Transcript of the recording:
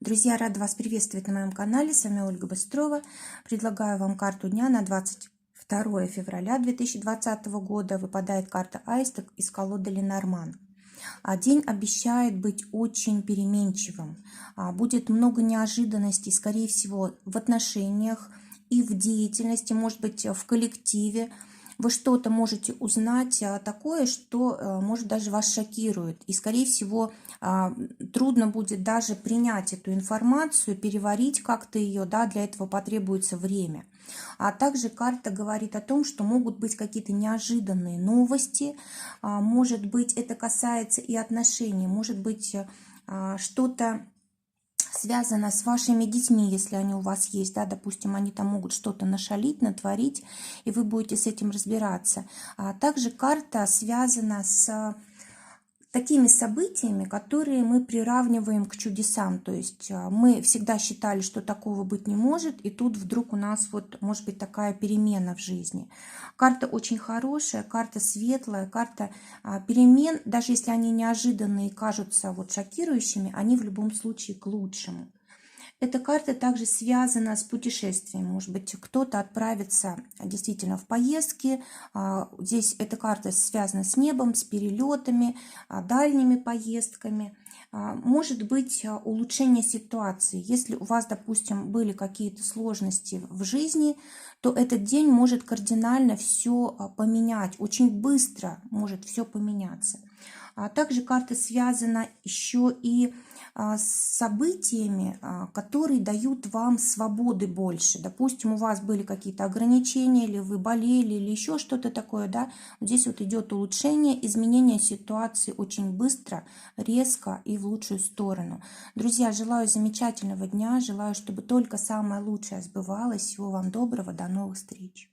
Друзья, рада вас приветствовать на моем канале. С вами Ольга Быстрова. Предлагаю вам карту дня на 22 февраля 2020 года. Выпадает карта Аиста из колоды Ленорман. День обещает быть очень переменчивым. Будет много неожиданностей, скорее всего, в отношениях и в деятельности, может быть, в коллективе. Вы что-то можете узнать такое, что может даже вас шокирует. И, скорее всего, трудно будет даже принять эту информацию, переварить как-то ее, да, для этого потребуется время. А также карта говорит о том, что могут быть какие-то неожиданные новости, может быть, это касается и отношений, может быть, что-то связано с вашими детьми, если они у вас есть, да, допустим, они там могут что-то нашалить, натворить, и вы будете с этим разбираться. Также карта связана с такими событиями, которые мы приравниваем к чудесам. То есть мы всегда считали, что такого быть не может, и тут вдруг у нас вот может быть такая перемена в жизни. Карта очень хорошая, карта светлая, карта перемен, даже если они неожиданные и кажутся вот шокирующими, они в любом случае к лучшему. Эта карта также связана с путешествием. Может быть, кто-то отправится действительно в поездки. Здесь эта карта связана с небом, с перелетами, дальними поездками. Может быть, улучшение ситуации. Если у вас, допустим, были какие-то сложности в жизни, то этот день может кардинально все поменять. Очень быстро может все поменяться. Также карта связана еще и с событиями, которые дают вам свободы больше. Допустим, у вас были какие-то ограничения, или вы болели, или еще что-то такое, да. Здесь вот идет улучшение, изменение ситуации очень быстро, резко и в лучшую сторону. Друзья, желаю замечательного дня, желаю, чтобы только самое лучшее сбывалось. Всего вам доброго, до новых встреч.